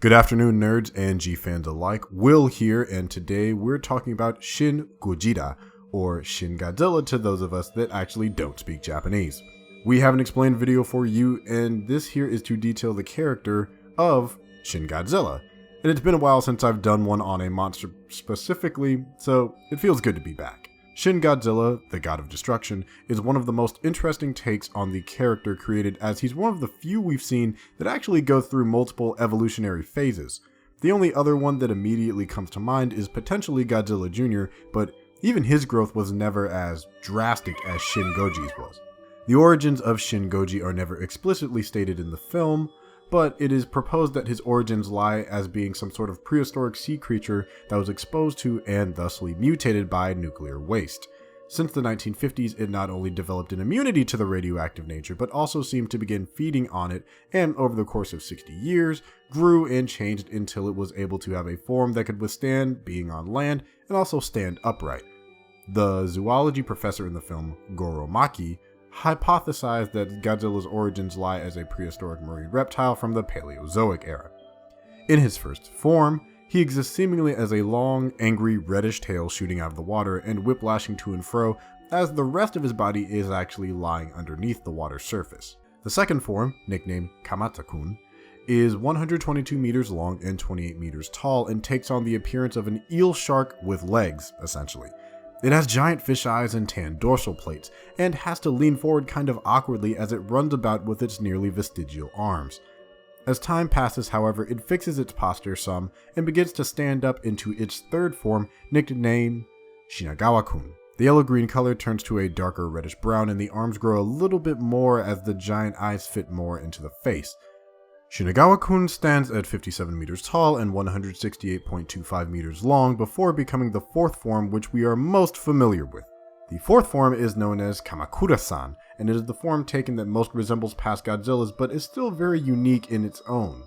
Good afternoon, nerds and G-fans alike. Will here, and today we're talking about Shin Godzilla, or Shin Godzilla to those of us that actually don't speak Japanese. We have an explained video for you, and this here is to detail the character of Shin Godzilla. And it's been a while since I've done one on a monster specifically, so it feels good to be back. Shin Godzilla, the god of destruction, is one of the most interesting takes on the character created, as he's one of the few we've seen that actually go through multiple evolutionary phases. The only other one that immediately comes to mind is potentially Godzilla Jr., but even his growth was never as drastic as Shin Goji's was. The origins of Shin Goji are never explicitly stated in the film, but it is proposed that his origins lie as being some sort of prehistoric sea creature that was exposed to and thusly mutated by nuclear waste. Since the 1950s, it not only developed an immunity to the radioactive nature, but also seemed to begin feeding on it, and over the course of 60 years, grew and changed until it was able to have a form that could withstand being on land and also stand upright. The zoology professor in the film, Goro Maki, hypothesized that Godzilla's origins lie as a prehistoric marine reptile from the Paleozoic era. In his first form, he exists seemingly as a long, angry, reddish tail shooting out of the water and whiplashing to and fro, as the rest of his body is actually lying underneath the water's surface. The second form, nicknamed Kamata-kun, is 122 meters long and 28 meters tall and takes on the appearance of an eel shark with legs, essentially. It has giant fish eyes and tan dorsal plates, and has to lean forward kind of awkwardly as it runs about with its nearly vestigial arms. As time passes, however, it fixes its posture some and begins to stand up into its third form, nicknamed Shinagawa-kun. The yellow-green color turns to a darker reddish-brown, and the arms grow a little bit more as the giant eyes fit more into the face. Shinagawa-kun stands at 57 meters tall and 168.25 meters long before becoming the fourth form, which we are most familiar with. The fourth form is known as Kamakura-san, and it is the form taken that most resembles past Godzilla's, but is still very unique in its own.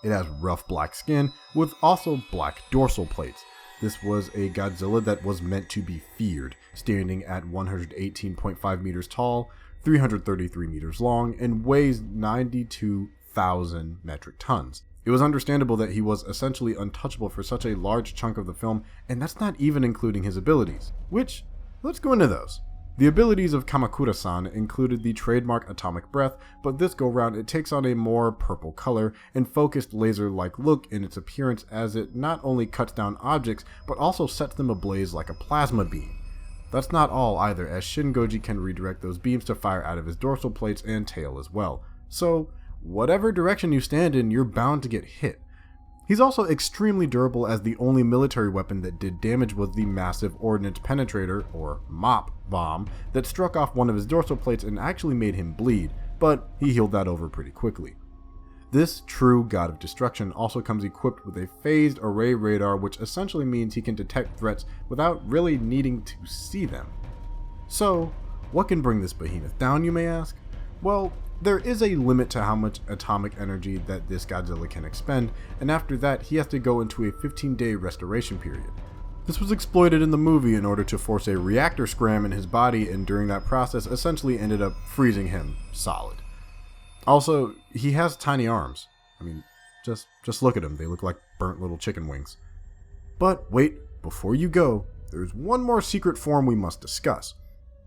It has rough black skin with also black dorsal plates. This was a Godzilla that was meant to be feared, standing at 118.5 meters tall, 333 meters long, and weighs 92,000 metric tons. It was understandable that he was essentially untouchable for such a large chunk of the film, and that's not even including his abilities, which, let's go into those. The abilities of Kamakura-san included the trademark atomic breath, but this go round it takes on a more purple color and focused laser-like look in its appearance, as it not only cuts down objects, but also sets them ablaze like a plasma beam. That's not all either, as Shin Goji can redirect those beams to fire out of his dorsal plates and tail as well. So, whatever direction you stand in, you're bound to get hit. He's also extremely durable, as the only military weapon that did damage was the massive ordnance penetrator, or MOP, bomb that struck off one of his dorsal plates and actually made him bleed, but he healed that over pretty quickly. This true god of destruction also comes equipped with a phased array radar, which essentially means he can detect threats without really needing to see them. So, what can bring this behemoth down, you may ask? Well, there is a limit to how much atomic energy that this Godzilla can expend, and after that he has to go into a 15-day restoration period. This was exploited in the movie in order to force a reactor scram in his body, and during that process essentially ended up freezing him solid. Also, he has tiny arms. I mean, just look at him, they look like burnt little chicken wings. But wait, before you go, there's one more secret form we must discuss.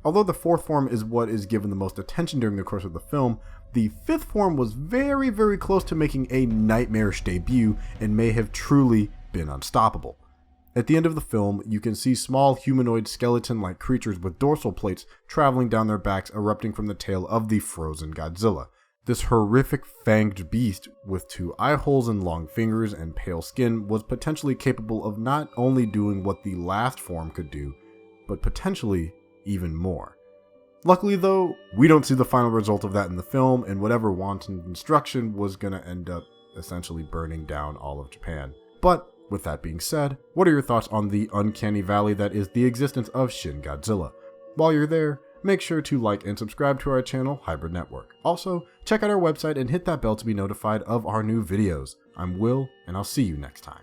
Although the fourth form is what is given the most attention during the course of the film, the fifth form was very, very close to making a nightmarish debut and may have truly been unstoppable. At the end of the film, you can see small humanoid skeleton-like creatures with dorsal plates traveling down their backs, erupting from the tail of the frozen Godzilla. This horrific fanged beast with two eye holes and long fingers and pale skin was potentially capable of not only doing what the last form could do, but potentially even more. Luckily though, we don't see the final result of that in the film, and whatever wanton destruction was gonna end up essentially burning down all of Japan. But with that being said, what are your thoughts on the uncanny valley that is the existence of Shin Godzilla? While you're there, make sure to like and subscribe to our channel, Hybrid Network. Also, check out our website and hit that bell to be notified of our new videos. I'm Will, and I'll see you next time.